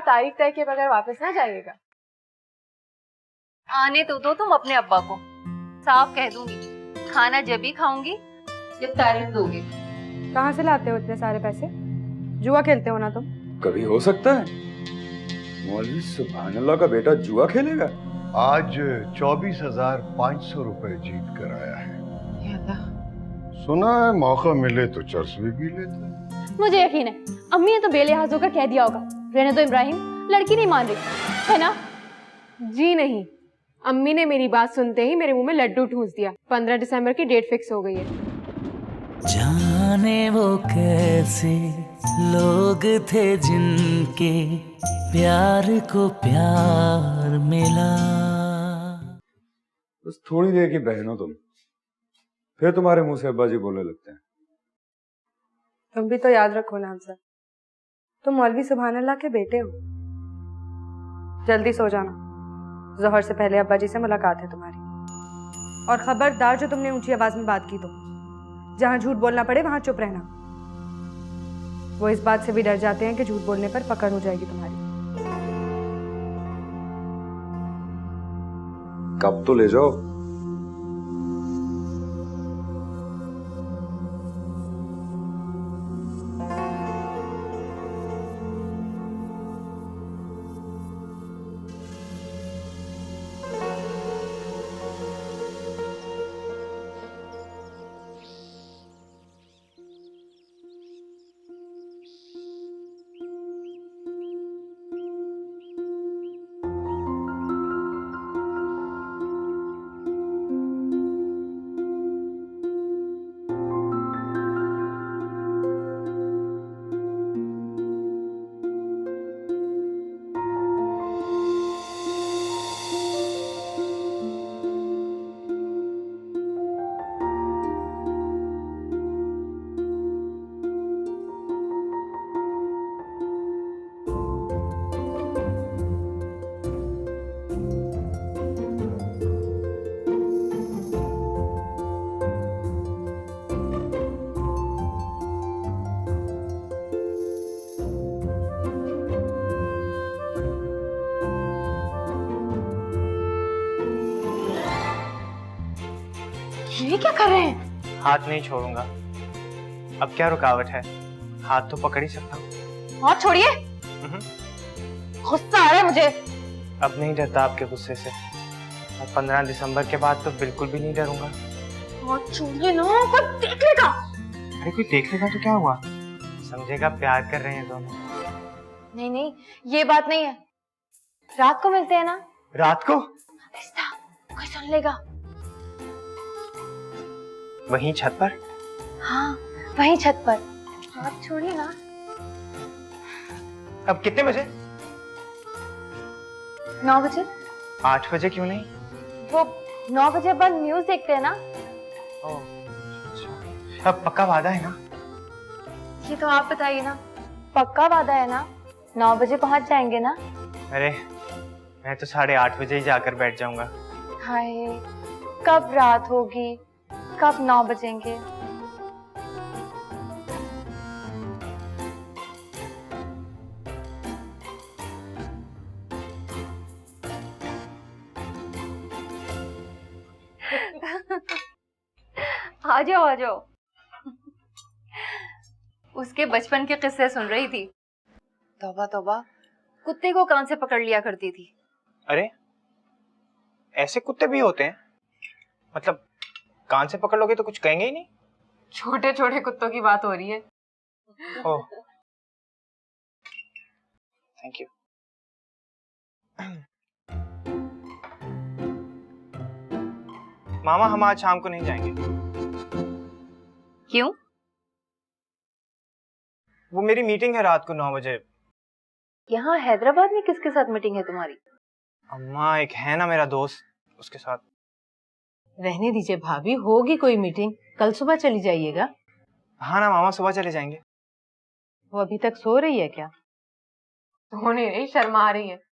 तारीख तय के बगैर वापस ना जाइएगा। आने तो दो तुम अपने अब्बा को, साफ कह दूंगी खाना जब ही खाऊंगी जब तारीख दोगे। कहाँ से लाते हो इतने सारे पैसे? जुआ खेलते हो ना तुम? कभी हो सकता है मौलवी सुभान अल्लाह का बेटा जुआ खेलेगा? आज 24,500 रुपए जीत कर आया है। सुना है मौका मिले तो चर्च भी पी लेते हैं। मुझे यकीन है अम्मी ने तो बेलिहाज होकर कह दिया होगा, रहने दो इब्राहिम, लड़की नहीं मान रही है ना? जी नहीं, अम्मी ने मेरी बात सुनते ही मेरे मुंह में लड्डू ठूंस दिया। 15 दिसंबर की डेट फिक्स हो गई है। जाने वो कैसे लोग थे जिनके प्यार को प्यार मिला। बस थोड़ी देर की बहन हो तुम, फिर तुम्हारे मुंह से अब्बा जी बोलने लगते हैं। तुम भी तो याद रखो ना हमसे, तुम मौलवी सुभान अल्लाह के बेटे हो। जल्दी सो जाना, जोहर से पहले अब्बा जी से मुलाकात है तुम्हारी। और खबरदार जो तुमने ऊंची आवाज में बात की तो जहां झूठ बोलना पड़े वहां चुप रहना। वो इस बात से भी डर जाते हैं कि झूठ बोलने पर पकड़ हो जाएगी तुम्हारी। कब तो ले जाओ। ये क्या कर रहे हैं? हाथ नहीं छोड़ूंगा। अब क्या रुकावट है, हाथ तो पकड़ ही सकता हूँ। हाथ छोड़िए, गुस्सा आ रहा है मुझे। अब नहीं डरता आपके गुस्से से, और 15 दिसंबर के बाद तो बिल्कुल भी नहीं डरूंगा। हाथ छोड़िए ना, कोई देख लेगा। अरे कोई देख लेगा तो क्या हुआ, समझेगा प्यार कर रहे हैं दोनों। नहीं नहीं, ये बात नहीं है। रात को मिलते हैं ना? रात को? रिश्ता कोई सुन लेगा। वहीं छत पर? हाँ वहीं छत पर। हाथ छोड़िए ना। अब कितने बजे? 9 बजे। 8 बजे क्यों नहीं? वो 9 बजे बाद न्यूज देखते हैं ना। ओह अच्छा, अब पक्का वादा है ना? ये तो आप बताइए ना, पक्का वादा है ना? 9 बजे पहुंच जाएंगे ना? अरे मैं तो 8:30 बजे ही जाकर बैठ जाऊंगा। हाय, कब रात होगी, कब 9 बजेंगे। आ जाओ आ जाओ। उसके बचपन के किस्से सुन रही थी। तौबा तौबा, कुत्ते को कान से पकड़ लिया करती थी। अरे ऐसे कुत्ते भी होते हैं? मतलब कान से पकड़ लोगे तो कुछ कहेंगे ही नहीं? छोटे छोटे कुत्तों की बात हो रही है। Oh thank you. मामा हम आज शाम को नहीं जाएंगे। क्यों? वो मेरी मीटिंग है रात को 9 बजे। यहाँ हैदराबाद में किसके साथ मीटिंग है तुम्हारी? अम्मा एक है ना मेरा दोस्त, उसके साथ। रहने दीजिए भाभी, होगी कोई मीटिंग, कल सुबह चली जाइएगा। हाँ ना मामा, सुबह चले जाएंगे। वो अभी तक सो रही है क्या? सो नहीं रही, शर्मा रही है।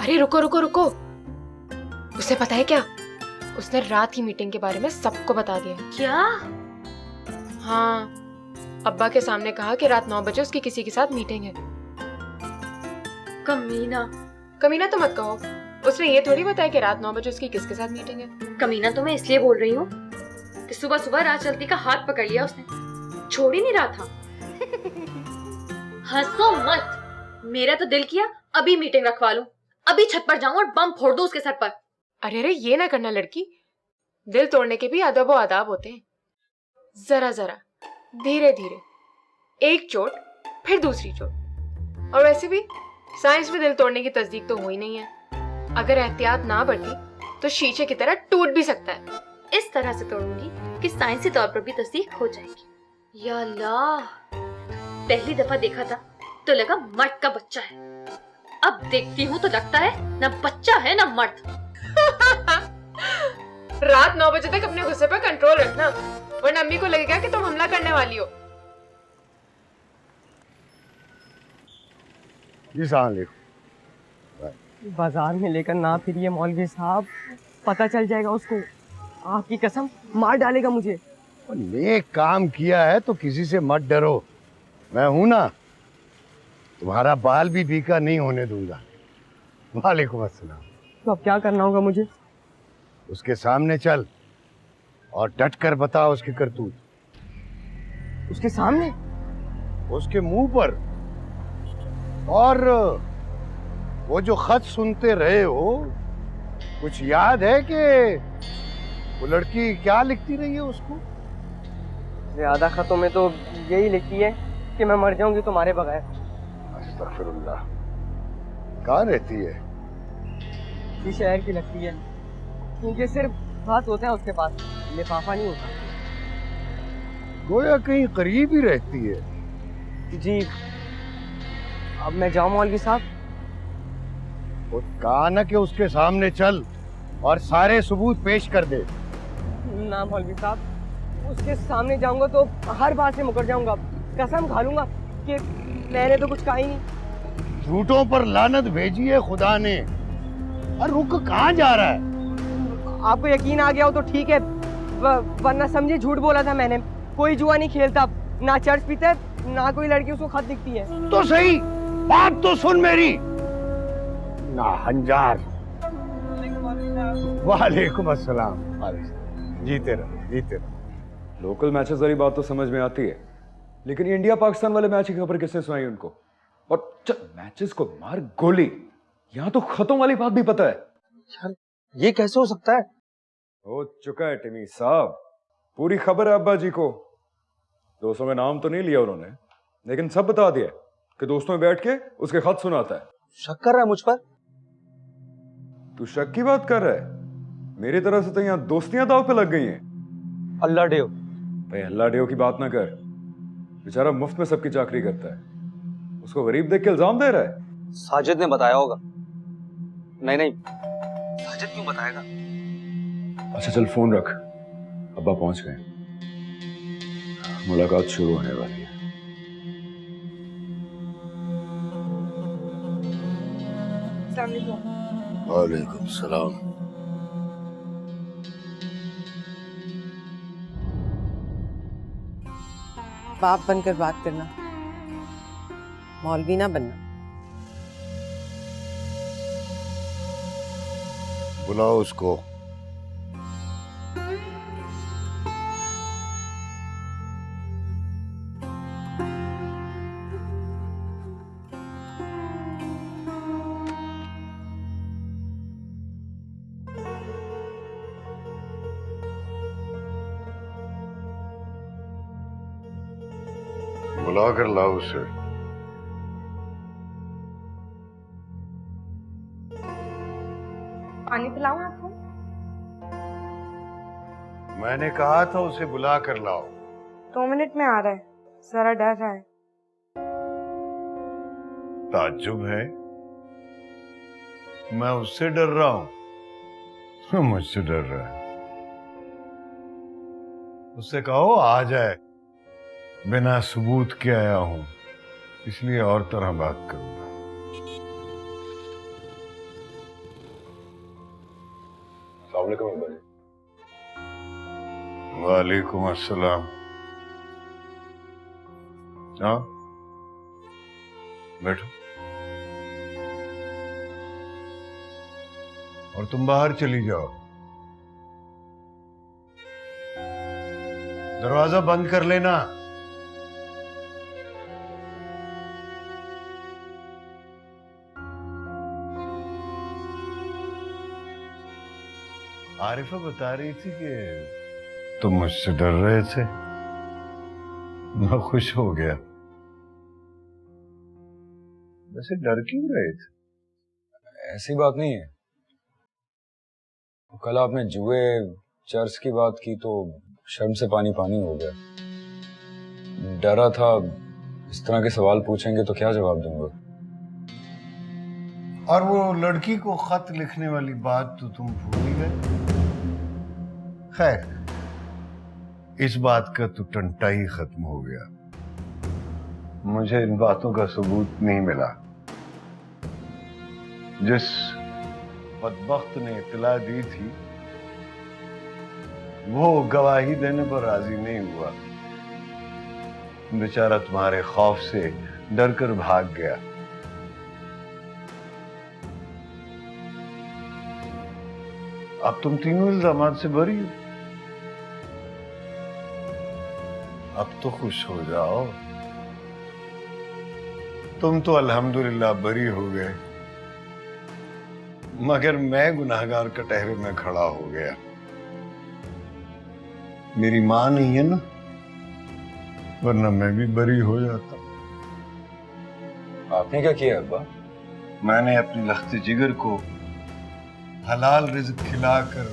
अरे रुको रुको रुको, उसे पता है क्या? उसने रात की मीटिंग के बारे में सबको बता दिया। क्या? हाँ, अब्बा के सामने कहा कि रात 9 बजे उसकी किसी के साथ मीटिंग है। कमीना। कमीना तो मत कहो, उसने ये थोड़ी बताया कि रात 9 बजे उसकी किसके साथ मीटिंग है। कमीना तो मैं इसलिए बोल रही हूँ कि सुबह सुबह रात चलती का हाथ पकड़ लिया उसने, छोड़ ही नहीं रहा था। हंसो मत, मेरा तो दिल किया अभी मीटिंग रखवा लूं, अभी छत पर जाऊं और बम फोड़ दूं उसके सर पर। अरे अरे ये ना करना लड़की, दिल तोड़ने के भी अदब व आदाब होते हैं। जरा जरा, धीरे धीरे, एक चोट फिर दूसरी चोट। और वैसे भी साइंस में दिल तोड़ने की तस्दीक तो हुई नहीं है। अगर एहतियात ना बरती तो शीशे की तरह टूट भी सकता है। इस तरह से तोड़ूंगी कि साइंसी तौर पर भी तस्दीक हो जाएगी। या अल्लाह, पहली दफा देखा था तो लगा मर्द का बच्चा है, अब देखती हूँ तो लगता है ना बच्चा है ना मर्द। रात 9 बजे तक अपने गुस्से पर कंट्रोल रखना, वरना अम्मी को लगेगा कि तुम हमला करने वाली हो। जी साहब, बाजार में लेकर ना फिरिए मौलवी साहब, पता चल जाएगा उसको, आपकी कसम मार डालेगा मुझे। नेक काम किया है तो किसी से मत डरो, मैं हूं ना, तुम्हारा बाल भी बीका नहीं होने दूंगा। वालेकुम अस्सलाम। तो अब क्या करना होगा मुझे? उसके सामने चल और डट कर बता उसकी करतूत। उसके सामने? उसके मुंह पर। और वो जो खत सुनते रहे हो, कुछ याद है कि वो लड़की क्या लिखती रही है उसको? ज्यादा खतों में तो यही लिखती है कि मैं मर जाऊंगी तुम्हारे बगैर। अस्तगफिरुल्लाह। कहाँ रहती है? इस शहर की लगती है, क्योंकि सिर्फ हाथ होता है उसके पास, लिफाफा नहीं होता। गोया कहीं करीब ही रहती है। जी, अब मैं जाऊं मौलवी साहब? वो कहा ना कि उसके सामने चल और सारे सबूत पेश कर दे। ना मौलवी साहब, उसके सामने जाऊंगा तो हर बात से मुकर जाऊंगा, कसम खा लूंगा कि मैंने तो कुछ कहा ही नहीं। झूठों पर लानत भेजी है खुदा ने। और रुक कहाँ जा रहा है? आपको यकीन आ गया हो तो ठीक है, वरना समझे झूठ बोला था मैंने। कोई जुआ नहीं खेलता, ना चर्च पीता, ना कोई लड़की उसको खत दिखती है। तो सही, बात तो सुन मेरी। ना हंजार। वालेकुम अस्सलाम। जीते रहो, जीते रहो। लोकल मैचेस वाली बात तो समझ में आती है, लेकिन इंडिया पाकिस्तान वाले मैच की खबर किसने सुनाई उनको? और चल मैचेस को मार गोली, यहाँ तो खतों वाली बात भी पता है। यार ये कैसे हो सकता है? हो चुका है टिमी साहब, पूरी खबर है अब्बा जी को। दोस्तों का नाम तो नहीं लिया उन्होंने, लेकिन सब बता दिया कि दोस्तों में बैठ के उसके खत सुनाता है। शक कर रहा है मुझ पर? तू शक की बात कर रहा है? मेरी तरफ से तो यहाँ दोस्तियां दाव पे लग गई हैं। अल्लाह डेव। भाई अल्लाह डेव की बात ना कर, बेचारा मुफ्त में सबकी चाकरी करता है, उसको गरीब देख के इल्जाम दे रहा है। साजिद ने बताया होगा। नहीं नहीं, साजिद क्यों बताएगा? अच्छा चल फोन रख, अब्बा पहुंच गए, मुलाकात शुरू होने वाली है। वालेकुम सलाम। बाप बनकर बात करना, मौलवी ना बनना। बुलाओ उसको। बुला कर लाओ उसे। पानी पिलाऊं आपको? मैंने कहा था उसे बुला कर लाओ। 2 मिनट में आ रहा है, जरा डर रहा है। ताज्जुब है, मैं उससे डर रहा हूं, मुझसे डर रहा है। उससे कहो आ जाए, बिना सबूत के आया हूं, इसलिए और तरह बात करूंगा। वालेकुम अब्बा जी। वालेकुम अस्सलाम। हाँ, बैठो। और तुम बाहर चली जाओ, दरवाजा बंद कर लेना। आरिफा बता रही थी कि तुम मुझसे डर रहे थे। मैं खुश हो गया। वैसे डर क्यों रहे थे? ऐसी बात नहीं है। कल आपने जुए चर्च की बात की तो शर्म से पानी पानी हो गया। डरा था इस तरह के सवाल पूछेंगे तो क्या जवाब दूंगा। और वो लड़की को खत लिखने वाली बात तो तुम भूल ही गए। खैर, इस बात का तो टंटा ही खत्म हो गया। मुझे इन बातों का सबूत नहीं मिला। जिस बदबख्त ने इत्तला दी थी वो गवाही देने पर राजी नहीं हुआ। बेचारा तुम्हारे खौफ से डर कर भाग गया। अब तुम तीनों इल्जामात से बरी हो। अब तो खुश हो जाओ। तुम तो अल्हम्दुलिल्लाह बरी हो गए, मगर मैं गुनाहगार कटहरे में खड़ा हो गया। मेरी मां नहीं है ना, वरना मैं भी बरी हो जाता। आपने क्या किया अब्बा? मैंने अपनी लख्त जिगर को हलाल रिज़्क खिलाकर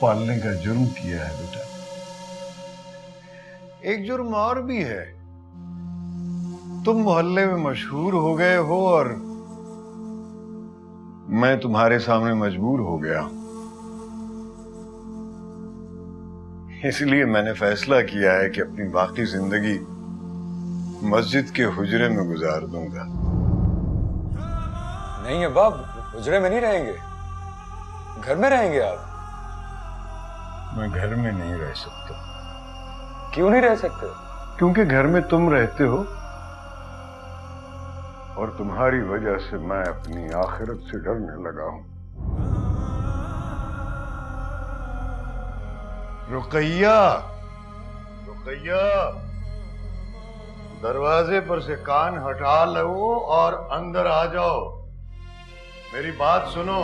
पालने का जुर्म किया है बेटा। एक जुर्म और भी है। तुम मोहल्ले में मशहूर हो गए हो और मैं तुम्हारे सामने मजबूर हो गया। इसलिए मैंने फैसला किया है कि अपनी बाकी जिंदगी मस्जिद के हुजरे में गुजार दूंगा। नहीं अब्बा, हुजरे में नहीं रहेंगे, घर में रहेंगे आप। मैं घर में नहीं रह सकता। क्यों नहीं रह सकते? क्योंकि घर में तुम रहते हो और तुम्हारी वजह से मैं अपनी आखिरत से डरने लगा हूं। रुकैया, रुकैया, दरवाजे पर से कान हटा लो और अंदर आ जाओ। मेरी बात सुनो।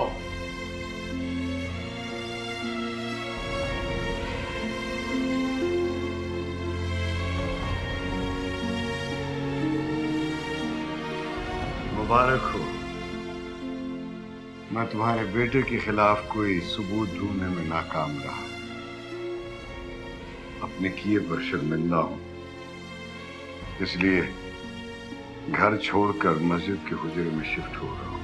मुबारक हो। मैं तुम्हारे बेटे के खिलाफ कोई सबूत ढूंढने में नाकाम रहा। अपने किए पर शर्मिंदा हूं, इसलिए घर छोड़कर मस्जिद के हुजरे में शिफ्ट हो रहा हूं।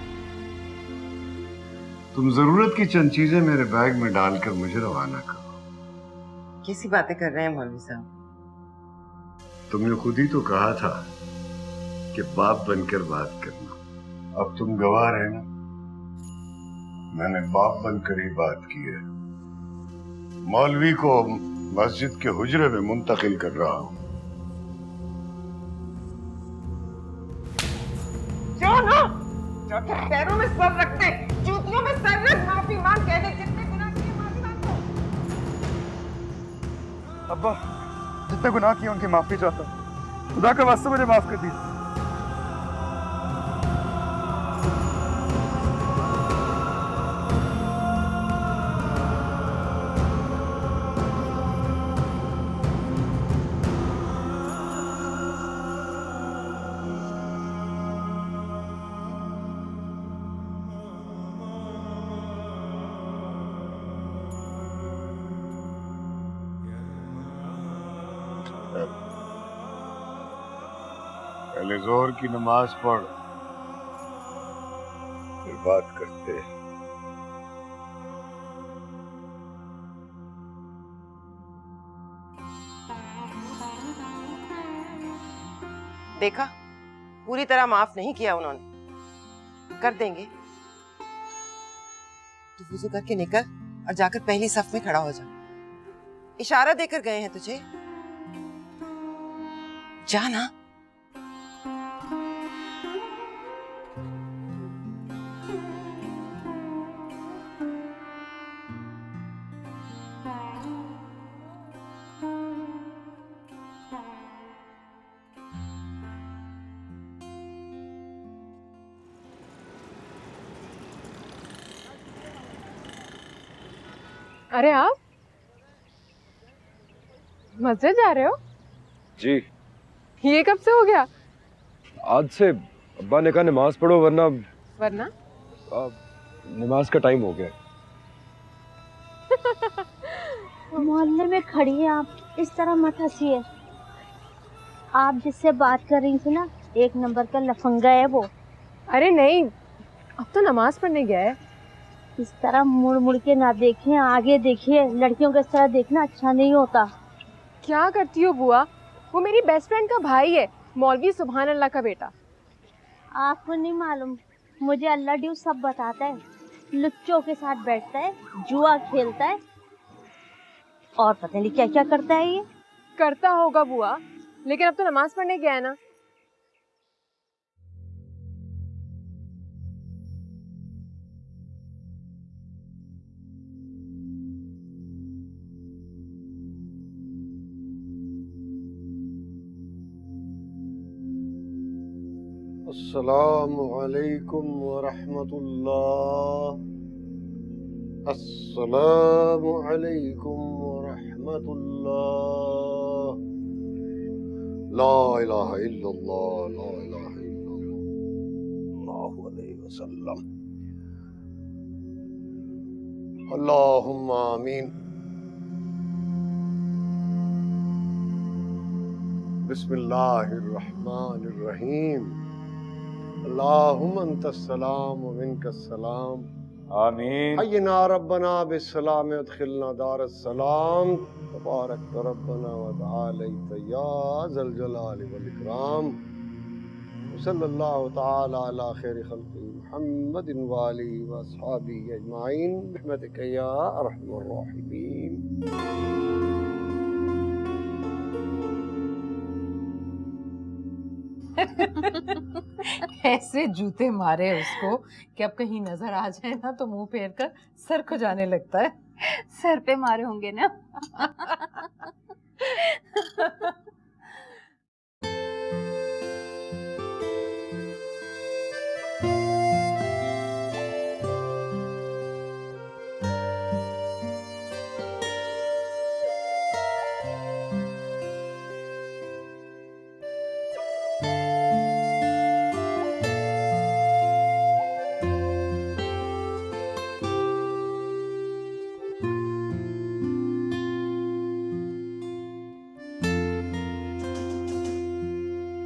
तुम जरूरत की चंद चीजें मेरे बैग में डालकर मुझे रवाना करो। कैसी बातें कर रहे हैं मौलवी साहब? तुमने खुद ही तो कहा था कि बाप बनकर बात करना। अब तुम गवाह रहना, मैंने बाप बनकर ही बात की है। मौलवी को मस्जिद के हुजरे में मुंतकिल कर रहा हूं। जाओ ना, जाके पैरों में सर रख दे, जूतियों में सर रख, माफी मांग, कह दे जितने गुनाह किए माफी मांगो। अब्बा, जितने गुनाह किए उनकी माफी चाहता हूं। खुदा का वास्ता मुझे माफ कर दीजिए। पहले जोहर की नमाज पढ़, फिर बात करते हैं। देखा, पूरी तरह माफ नहीं किया उन्होंने। कर देंगे। तू वुज़ू करके निकल, और जाकर पहली सफ में खड़ा हो जा। इशारा देकर गए हैं तुझे, जा ना। अरे आप मस्जिद जा रहे हो? जी। ये कब से हो गया? आज से अब्बा ने कहा नमाज पढ़ो वरना वरना नमाज का टाइम हो गया। मोहल्ले में खड़ी है आप, इस तरह मत हंसिए। आप जिससे बात कर रही थी ना, 1 नंबर का लफंगा है वो। अरे नहीं, अब तो नमाज पढ़ने गया है। इस तरह मुड़ मुड़ के ना देखिए, आगे देखिए। लड़कियों को इस तरह देखना अच्छा नहीं होता। क्या करती हो बुआ? वो मेरी बेस्ट फ्रेंड का भाई है, मौलवी सुभान अल्लाह का बेटा। आपको नहीं मालूम, मुझे अल्लाह ड्यू सब बताता है। लुच्चों के साथ बैठता है, जुआ खेलता है और पता नहीं क्या क्या करता है। ये करता होगा बुआ, लेकिन अब तो नमाज पढ़ने गया है ना। अस्सलामु अलैकुम वरहमतुल्लाह। अस्सलामु अलैकुम वरहमतुल्लाह। ला इलाहा इल्लल्लाह, ला इलाहा इल्लल्लाह, सल्लल्लाहु अलैहि वसल्लम। अल्लाहुम्मा आमीन। बिस्मिल्लाहिर्रहमानिर्रहीम। अल्लाहुम्मा अंतस्सलाम व मिनकस्सलाम। आमीन। हय्यिना रब्बना बिस्सलाम अदखिलना दारस्सलाम। तबारक रब्बना व तआलैत या ज़ल जलाल वल इकराम। सल्लल्लाहु तआला अला खैरि खल्क़ि मुहम्मदिन व आलिहि व अस्हाबिहि अजमाइन बिरहमतिक या अरहमर राहिमीन। ऐसे जूते मारे उसको कि अब कहीं नजर आ जाए ना तो मुंह फेर कर सर खुजाने लगता है। सर पे मारे होंगे ना।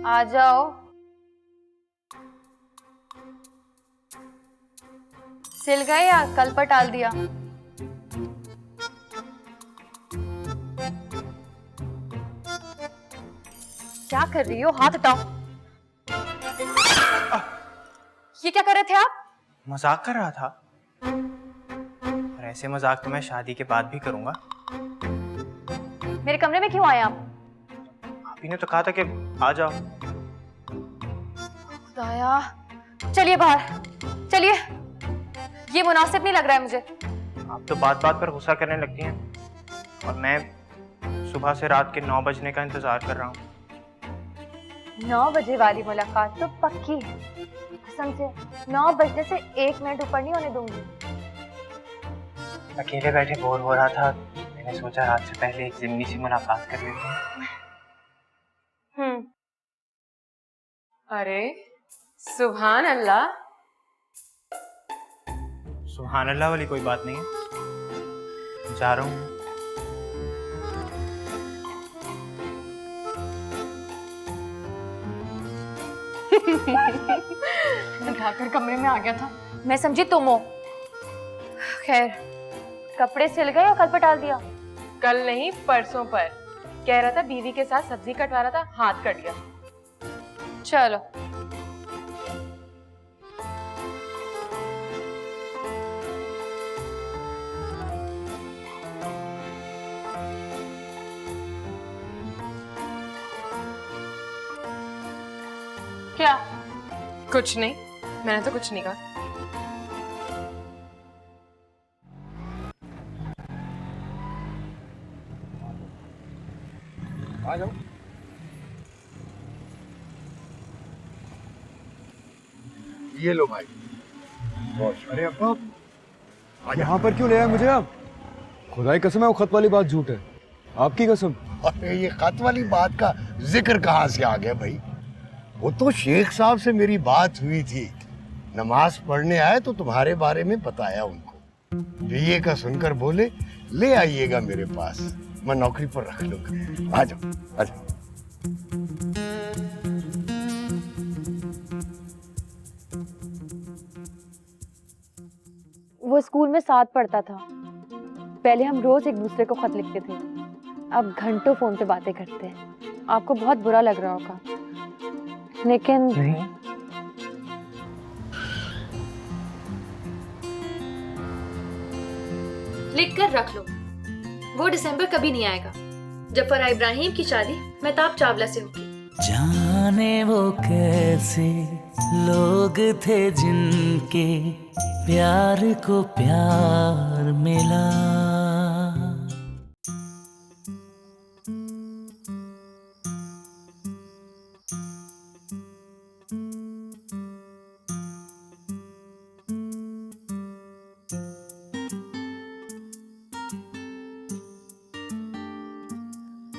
आ जाओ। सिल गए या कल पर टाल दिया? क्या कर रही हो? हाथ हटाओ। ये क्या कर रहे थे आप? मजाक कर रहा था, और ऐसे मजाक तो मैं शादी के बाद भी करूंगा। मेरे कमरे में क्यों आए आप? आपी ने तो कहा था कि आ जाओ। खुदाया, चलिए बाहर चलिए। ये मुनासिब नहीं लग रहा है मुझे। आप तो बात बात पर गुस्सा करने लगती हैं, और मैं सुबह से रात के 9 बजने का इंतजार कर रहा हूँ। 9 बजे वाली मुलाकात तो पक्की है। कसम से 9 बजने से 1 मिनट ऊपर नहीं होने दूंगी। अकेले बैठे बोर हो रहा था, मैंने सोचा रात से पहले एक जिम्नी सी मुलाकात कर लेते हैं। अरे सुभान अल्लाह। सुभान अल्लाह वाली कोई बात नहीं है, जा रहा हूँ। दिखाकर कमरे में आ गया था, मैं समझी तुम हो। खैर, कपड़े सिल गए या कल पर डाल दिया? कल नहीं, परसों पर। कह रहा था बीवी के साथ सब्जी कटवा रहा था, हाथ कट गया। चलो। कुछ नहीं, मैंने तो कुछ नहीं कहा। आ जाओ। ये लो भाई। अरे अब्बा, यहाँ पर क्यों ले आए मुझे आप? खुदाई कसम है वो खत वाली बात झूठ है। आपकी कसम। अरे ये खत वाली बात का जिक्र कहाँ से आ गया भाई? वो तो शेख साहब से मेरी बात हुई थी, नमाज पढ़ने आए तो तुम्हारे बारे में बताया उनको। बीए का सुनकर बोले ले आइएगा मेरे पास, मैं नौकरी पर रख लूंगा। आ जाओ आ जाओ। वो स्कूल में साथ पढ़ता था। पहले हम रोज एक दूसरे को खत लिखते थे, अब घंटों फोन पे बातें करते हैं। आपको बहुत बुरा लग रहा होगा, लेकिन नहीं, लिख कर रख लो, वो दिसंबर कभी नहीं आएगा जब फराह इब्राहिम की शादी मेहताब चावला से होगी। जाने वो कैसे लोग थे जिनके प्यार को प्यार मिला।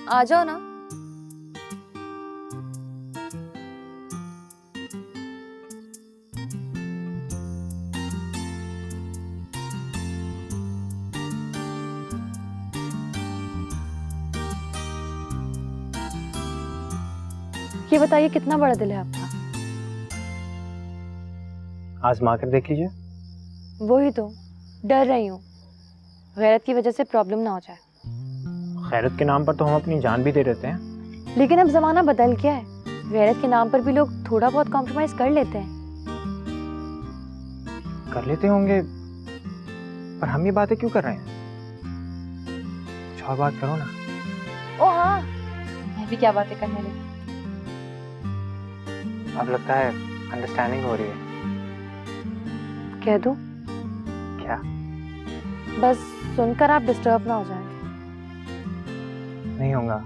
आ जाओ ना। ये बताइए कितना बड़ा दिल है आपका? आजमा कर देख लीजिए। वही तो डर रही हूँ, गैरत की वजह से प्रॉब्लम ना हो जाए। खैरत के नाम पर तो हम अपनी जान भी दे देते हैं। लेकिन अब जमाना बदल गया है, गैरत के नाम पर भी लोग थोड़ा बहुत कॉम्प्रोमाइज कर लेते हैं। कर लेते होंगे, पर हम ये बातें क्यों कर रहे हैं? कुछ और बात करो ना। ओ हाँ, मैं भी क्या बातें करने लगी। अब लगता है अंडरस्टैंडिंग हो रही है। कह दूं? क्या? बस सुनकर आप डिस्टर्ब ना हो जाएं। नहीं होगा,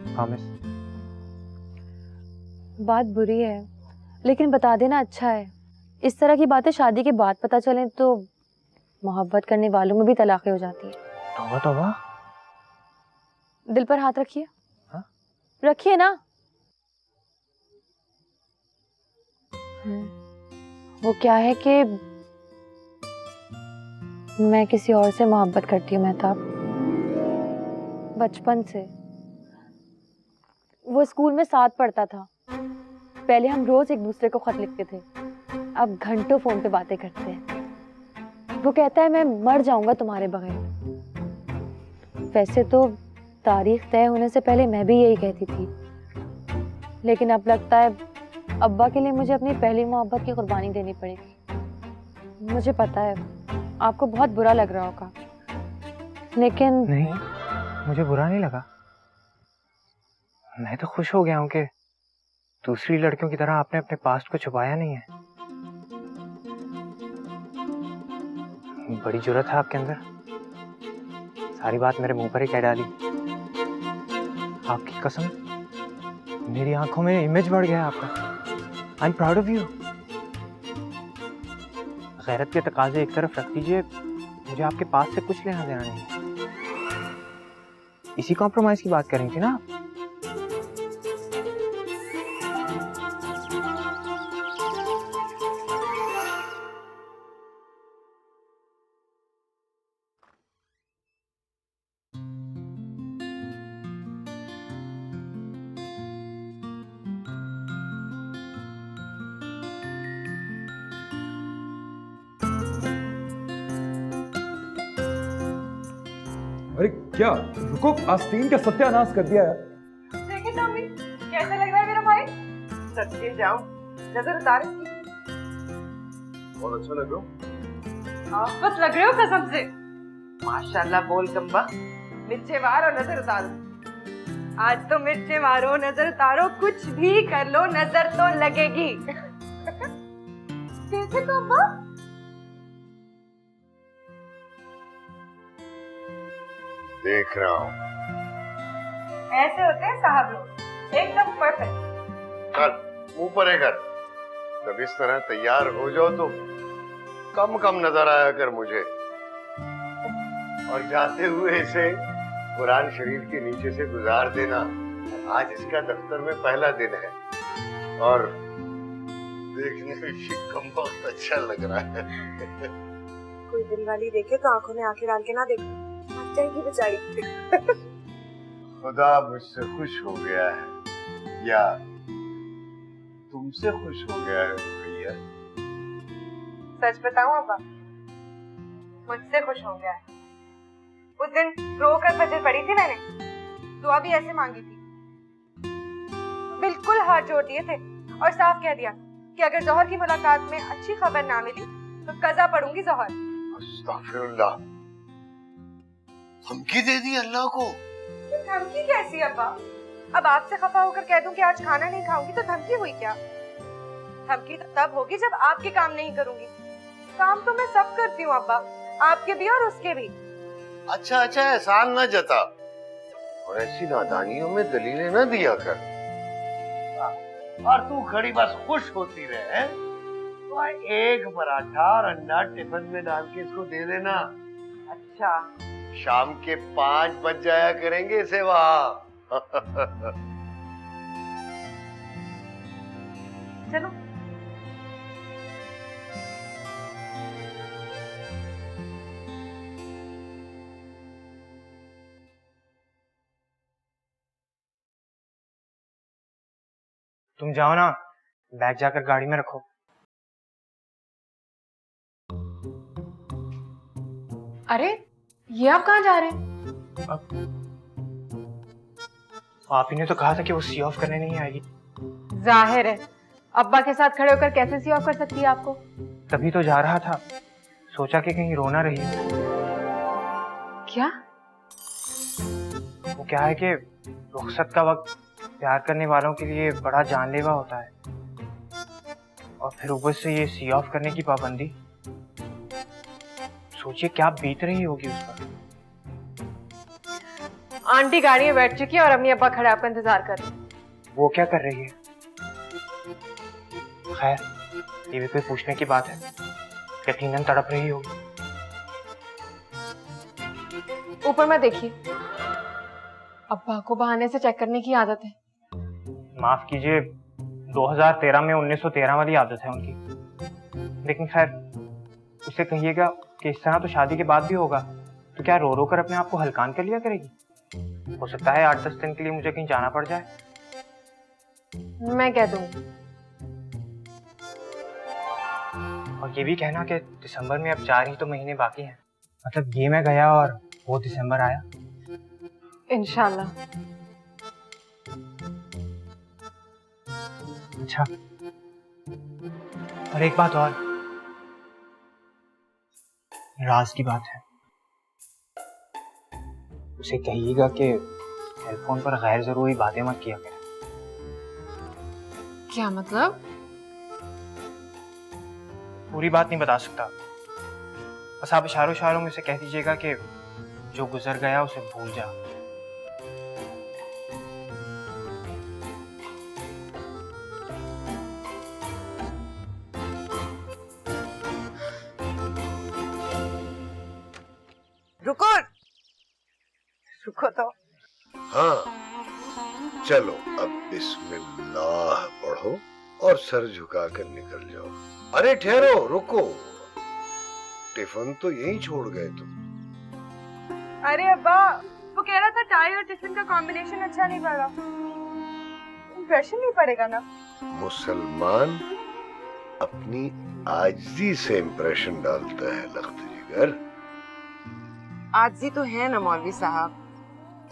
प्रॉमिस। बात बुरी है, लेकिन बता देना अच्छा है। इस तरह की बातें शादी के बाद पता चलें तो मोहब्बत करने वालों में भी तलाक़ें हो जाती है। तौबा तौबा। दिल पर हाथ रखिए। हाँ? रखिए ना। वो क्या है कि मैं किसी और से मोहब्बत करती हूँ मेहताब, बचपन से। वो स्कूल में साथ पढ़ता था। पहले हम रोज एक दूसरे को खत लिखते थे, अब घंटों फोन पे बातें करते हैं। वो कहता है मैं मर जाऊंगा तुम्हारे बगैर। वैसे तो तारीख तय होने से पहले मैं भी यही कहती थी, लेकिन अब लगता है अब्बा के लिए मुझे अपनी पहली मोहब्बत की कुर्बानी देनी पड़ेगी। मुझे पता है आपको बहुत बुरा लग रहा होगा, लेकिन नहीं, मुझे बुरा नहीं लगा। मैं तो खुश हो गया हूँ कि दूसरी लड़कियों की तरह आपने अपने पास्ट को छुपाया नहीं है। बड़ी जुर्रत है आपके अंदर, सारी बात मेरे मुंह पर ही कह डाली। आपकी कसम, मेरी आंखों में इमेज बढ़ गया आपका। I am proud of you. गैरत के तकाजे एक तरफ रख दीजिए, मुझे आपके पास से कुछ लेना देना नहीं। इसी कॉम्प्रोमाइज की बात कर रही थी ना आप? अरे क्या, रुको, आस्तीन का सत्यानाश कर दिया यार। देखिए टॉमी, कैसा लग रहा है मेरा भाई? सच्चे जाओ, नजर उतार इसकी। बहुत अच्छा लग रहा हूँ। बस लग रहे हो कसम से। माशाल्लाह बोल कम्बा, मिर्चे मारो नजर उतारो। आज तो मिर्चे मारो नजर उतारो, कुछ भी कर लो नजर तो लगेगी। देखे तो अब्बा। देख रहा हूँ। ऐसे होते हैं साहब लोग, एकदम परफेक्ट। चल मुंह पर कर। जब इस तरह तैयार हो जाओ तो कम कम नजर आया कर मुझे। और जाते हुए इसे कुरान शरीफ के नीचे से गुजार देना। आज इसका दफ्तर में पहला दिन है और देखने में शिकम बहुत अच्छा लग रहा है। कोई दिल वाली देखे तो आंखों में आंखें डाल के ना देखो, मर जाएगी बेचारी। खुदा मुझसे खुश हो गया है या तुमसे खुश हो गया है भैया? सच बताऊं अब्बा, मुझसे खुश हो गया है। उस दिन रोकर फजर पड़ी थी मैंने, दुआ भी ऐसे मांगी थी, बिल्कुल हाथ जोड़ दिए थे और साफ कह दिया कि अगर जौहर की मुलाकात में अच्छी खबर ना मिली तो कज़ा पढ़ूंगी जौहर। अस्तगफिरुल्लाह, धमकी दे दी अल्लाह को। धमकी कैसी अब्बा? अब आपसे खफा होकर कह दूं कि आज खाना नहीं खाऊंगी तो धमकी हुई क्या? धमकी तो तब होगी जब आपके काम नहीं करूंगी। काम तो मैं सब करती हूँ अब्बा, आपके भी और उसके भी। अच्छा अच्छा, एहसान न जता और ऐसी नादानियों में दलीलें न दिया कर। और तू खड़ी बस खुश होती रहे। तो एक पराठा और अंडा टिफिन में डाल के इसको दे देना। अच्छा, शाम के 5 बज जाया करेंगे इसे वहाँ। चलो। तुम जाओ ना, बैग जाकर गाड़ी में रखो। अरे ये आप कहाँ जा रहे हैं? आप ही ने तो कहा था कि वो सी ऑफ करने नहीं आएगी। जाहिर है, अब्बा के साथ खड़े होकर कैसे सी ऑफ कर सकती है आपको? तभी तो जा रहा था, सोचा कि कहीं रोना रही हो। क्या? वो क्या है कि रुखसत का वक्त प्यार करने वालों के लिए बड़ा जानलेवा होता है, और फिर ऊपर से ये सी ऑफ करने की पाबंदी। सोचिए क्या बीत रही होगी उस पर। आंटी गाड़ी में बैठ चुकी है और अम्मी अब्बा खड़े आपका इंतजार कर रहे हैं। वो क्या कर रही है? खैर, ये भी कोई पूछने की बात है। यकीनन तड़प रही होगी। ऊपर मत देखिए, अब्बा को बहाने से चेक करने की आदत है। माफ कीजिए, 2013 में 1913 वाली आदत है उनकी। लेकिन खैर, उसे कहिएगा कि इस तरह तो शादी के बाद भी होगा, तो क्या रो रो कर अपने आप को हल्कान कर लिया करेगी? हो सकता है 8-10 दिन के लिए मुझे कहीं जाना पड़ जाए। मैं कह दूंगी। और ये भी कहना कि दिसंबर में अब 4 ही तो महीने बाकी हैं। मतलब ये मैं गया और वो दिसंबर आया। इंशाल्लाह। अच्छा, और एक बात और, राज की बात है। उसे कहिएगा कि टेलीफोन पर गैर जरूरी बातें मत किया करें। क्या मतलब? पूरी बात नहीं बता सकता, बस आप इशारों इशारों में से कह दीजिएगा कि जो गुजर गया उसे भूल जा। रुको रुको तो। हाँ, चलो अब बिस्मिल्लाह पढ़ो और सर झुकाकर निकल जाओ। अरे ठहरो, रुको, टिफिन तो यहीं छोड़ गए तुम। अरे अब्बा, वो कह रहा था टाई और टिफिन का कॉम्बिनेशन अच्छा नहीं पड़ा। इंप्रेशन नहीं पड़ेगा ना। मुसलमान अपनी आजिज़ी से इंप्रेशन डालता है लख्त जिगर। आजी तो है ना मौलवी साहब,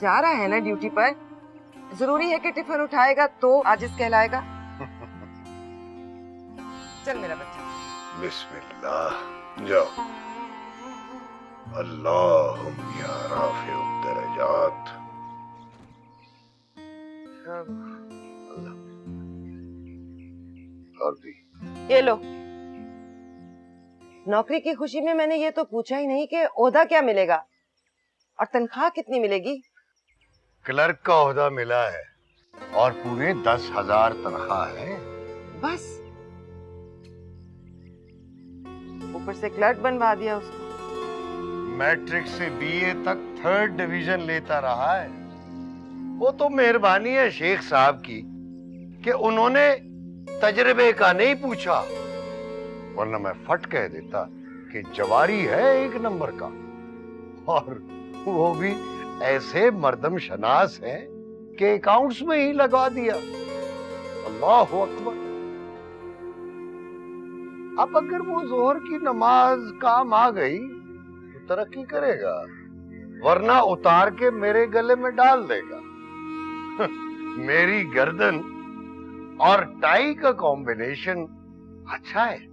जा रहा है ना ड्यूटी पर। जरूरी है कि टिफिन उठाएगा तो आजिज कहलाएगा। चल मेरा बच्चा। बिस्मिल्लाह, जाओ। अल्लाहुम्मा या राफ़िउद दरजात। और भी ये लो, नौकरी की खुशी में मैंने ये तो पूछा ही नहीं कि ओहदा क्या मिलेगा और तनख्वाह कितनी मिलेगी। क्लर्क का ओहदा मिला है और पूरे 10,000 तनख्वाह है। बस ऊपर से क्लर्क बनवा दिया उसको। मैट्रिक से बीए तक 3rd डिवीजन लेता रहा है। वो तो मेहरबानी है शेख साहब की कि उन्होंने तजर्बे का नहीं पूछा, वरना मैं फट कह देता कि जवारी है 1 नंबर का, और वो भी ऐसे मर्दम शनास है कि अकाउंट्स में ही लगा दिया। अल्लाह अकबर। अब अगर वो जोहर की नमाज काम आ गई तो तरक्की करेगा, वरना उतार के मेरे गले में डाल देगा। मेरी गर्दन और टाई का कॉम्बिनेशन अच्छा है।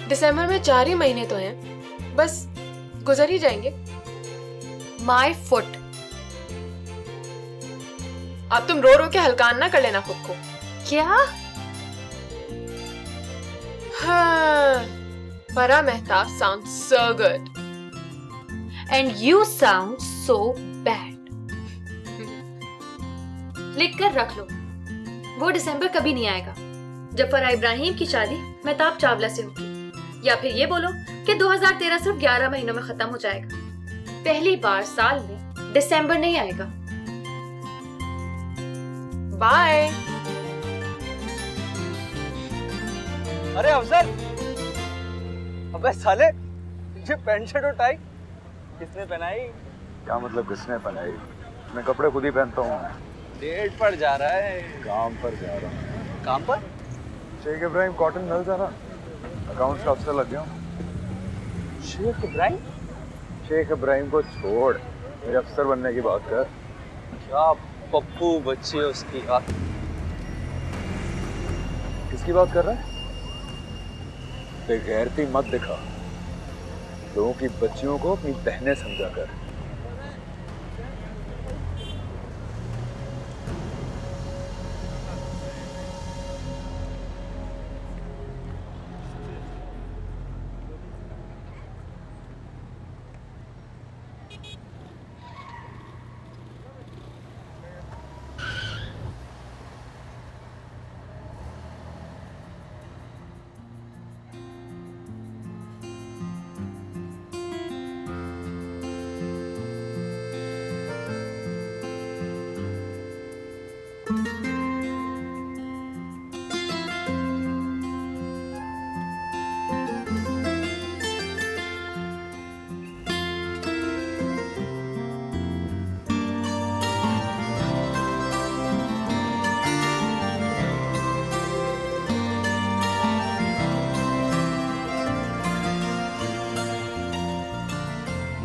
दिसंबर में 4 ही महीने तो हैं, बस गुजर ही जाएंगे। My foot. अब तुम रो रो के हलकान ना कर लेना खुद को। क्या? हाँ, फरा Mehtab sounds so good. And you sound so bad. लिख कर रख लो, वो दिसंबर कभी नहीं आएगा जब फरा इब्राहिम की शादी मेहताब चावला से होगी, या फिर ये बोलो कि 2013 सिर्फ 11 महीनों में खत्म हो जाएगा। पहली बार साल में दिसंबर नहीं आएगा। बाय। अरे अफजल, अबे साले, ये पैंट शर्ट और टाई किसने पहनाई? क्या मतलब किसने पहनाई? मैं कपड़े खुद ही पहनता हूँ। डेट पर जा रहा है। काम पर जा रहा हूँ। काम पर? शेख इब्राहिम कॉटन मिल जा रहा, अकाउंट्स का अफसर लग गया हूँ। शेख इब्राहिम? शेख इब्राहिम को छोड़, मेरे अफसर बनने की बात कर। क्या पप्पू बच्ची है उसकी। किसकी बात कर रहा है? बेगैरती मत दिखा, लोगों की बच्चियों को अपनी बहनें समझा कर।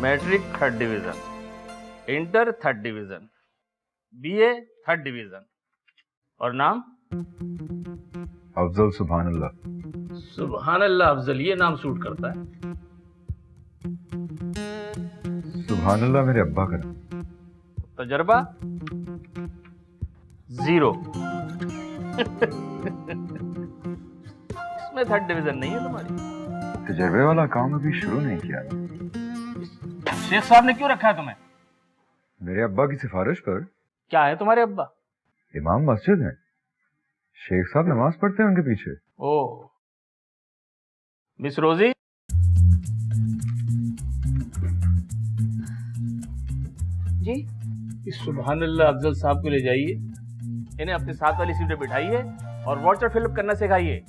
Matric 3rd division, inter 3rd division, BA 3rd division, और नाम? अफजल सुभान अल्लाह। सुभान अल्लाह अफजल, ये नाम सूट करता है। सुभान अल्लाह मेरे अब्बा का नाम। तजर्बा 0। इसमें 3rd डिवीजन नहीं है तुम्हारी। तजर्बे वाला काम अभी शुरू नहीं किया। शेख साहब ने क्यों रखा है तुम्हें? मेरे अब्बा की सिफारिश पर। क्या है तुम्हारे अब्बा? इमाम मस्जिद हैं, शेख साहब नमाज पढ़ते हैं उनके पीछे। ओह, मिस रोजी। जी? इस सुभान अल्लाह अफजल साहब को ले जाइए, इन्हें अपने साथ वाली सीट पे बिठाइए और वाउचर फिलअप करना सिखाइए।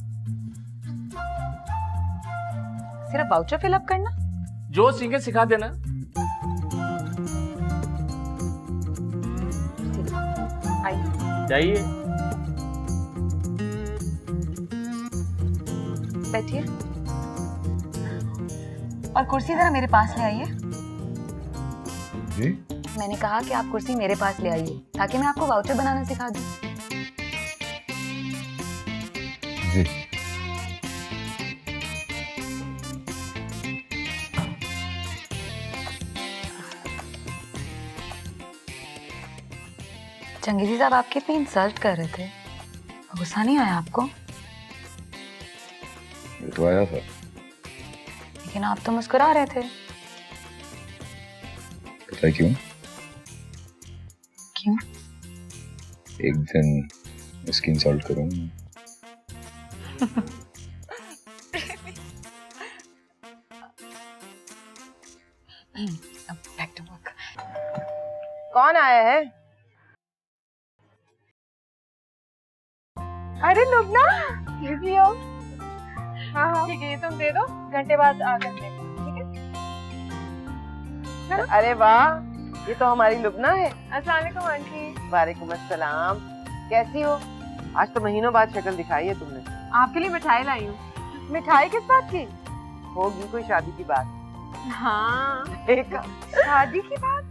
सिर्फ वाउचर फिलअप करना? जो सीखे सिखा देना। जाइए। बैठिए और कुर्सी जरा मेरे पास ले आइए। जी? मैंने कहा कि आप कुर्सी मेरे पास ले आइए ताकि मैं आपको वाउचर बनाना सिखा दूं। जी। चंगेजी साहब आपकी इतनी इंसल्ट कर रहे थे, गुस्सा नहीं आया आपको? ये तो आया था। लेकिन आप तो मुस्कुरा रहे थे। पता है क्यों? क्यों? एक दिन इसकी इंसल्ट करूंगा। Back to work. कौन आया है? अरे लुबना, ये भी हो। हाँ ठीक है, ये तुम दे दो, घंटे बाद आ कर लेंगे, ठीक है? अरे वाह, ये तो हमारी लुबना है। अस्सलाम वालेकुम आंटी। वालेकुम अस्सलाम। कैसी हो? आज तो महीनों बाद शक्ल दिखाई है तुमने। आपके लिए मिठाई लाई हूँ। मिठाई किस बात की? होगी कोई शादी की बात। हाँ। एक शादी की बात?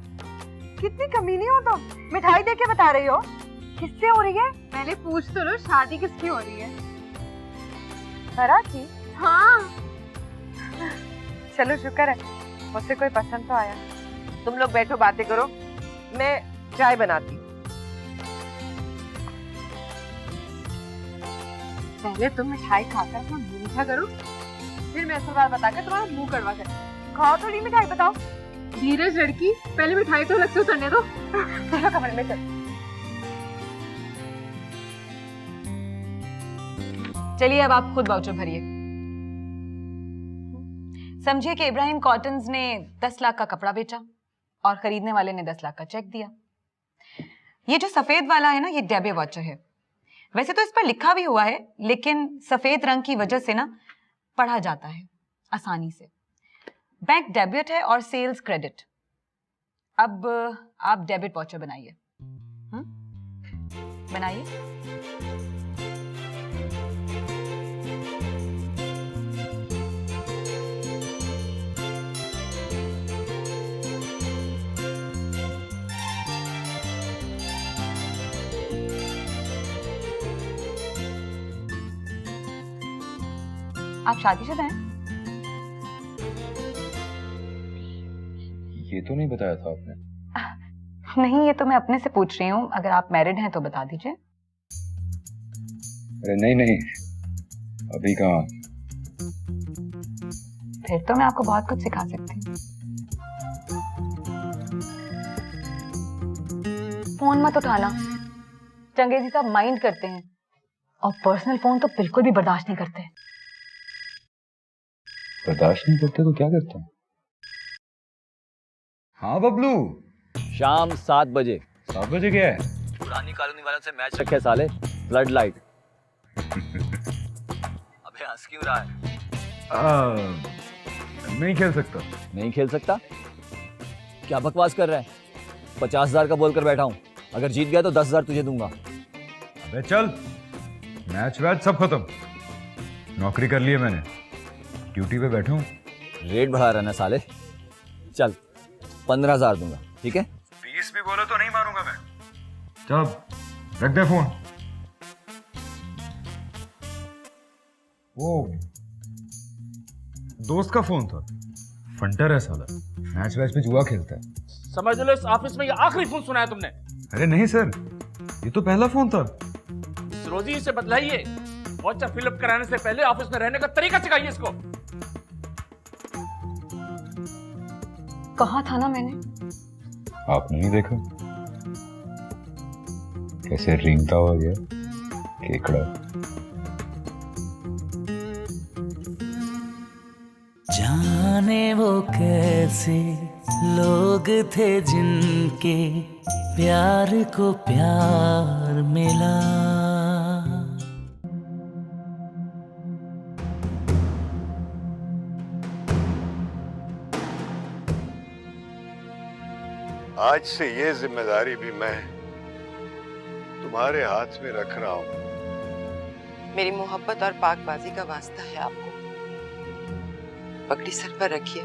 कितनी कमीनी हो तुम, मिठाई देके बता रही हो। किससे हो रही है? पहले पूछ तो लो, शादी किसकी हो रही है? फराज की? हाँ। चलो शुक्र है, मुझसे कोई पसंद तो आया। तुम लोग बैठो, बातें करो, मैं चाय बनाती। पहले तुम मिठाई खाकर अपना मुंह मीठा करो, फिर मैं असल बात बताकर तुम्हारा मुंह कड़वा कर। खाओ थोड़ी मिठाई, बताओ। धीरज लड़की, पहले मिठाई तो अलग से उतरने दो। चलो कमरे में चल। चलिए अब आप खुद वाउचर भरिए। समझिए कि इब्राहिम कॉटन्स ने 10 लाख का कपड़ा बेचा और खरीदने वाले ने 10 लाख का चेक दिया। ये जो सफेद वाला है ना, ये डेबे वाउचर है। वैसे तो इस पर लिखा भी हुआ है, लेकिन सफेद रंग की वजह से ना पढ़ा जाता है आसानी से। बैंक डेबिट है और सेल्स क्रेडिट। अब आप डेबिट वाउचर बनाइए। बनाइए। आप शादीशुदा हैं? ये तो नहीं बताया था आपने। नहीं, ये तो मैं अपने से पूछ रही हूँ। अगर आप मैरिड हैं तो बता दीजिए। अरे नहीं नहीं, अभी कहाँ। फिर तो मैं आपको बहुत कुछ सिखा सकती हूँ। फोन मत उठाना, चंगेजी साहब माइंड करते हैं और पर्सनल फोन तो बिल्कुल भी बर्दाश्त नहीं करते। बर्दाश्त नहीं करते तो क्या करते हैं? हाँ बबलू, शाम 7 बजे। 7 बजे क्या है? पुरानी कॉलोनी वालों से मैच रखे साले, फ्लड लाइट। अबे हंस क्यों रहा है? नहीं खेल सकता। नहीं खेल सकता? क्या बकवास कर रहा है? 50,000 का बोल कर बैठा हूँ, अगर जीत गया तो 10,000 तुझे दूंगा। अबे चल, मैच वैच सब खत्म, नौकरी कर ली है मैंने, ड्यूटी पे बैठा हूँ। रेट बढ़ा रहा ना साले। चल 15,000 दूंगा, ठीक है? 20 भी बोला तो नहीं मारूंगा मैं। चल रख दे फोन। वो दोस्त का फोन था, फंटर है साला, मैच वैच पे जुआ खेलता है। समझ लो इस ऑफिस में ये आखिरी फोन सुना है तुमने। अरे नहीं सर, ये तो पहला फोन था। इस रोजी से बदलाइए, वाउचर फिलअप कराने से पहले ऑफिस में रहने का तरीका सिखाइए इसको। कहा था ना मैंने। आपने नहीं देखा कैसे रेंगता हुआ गया केकड़ा। जाने वो कैसे लोग थे जिनके प्यार को प्यार मिला। आज से ये जिम्मेदारी भी मैं तुम्हारे हाथ में रख रहा हूं। मेरी मोहब्बत और पाकबाजी का वास्ता है आपको। पगड़ी सर पर रखिए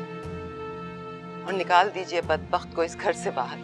और निकाल दीजिए बदबख्त को इस घर से बाहर।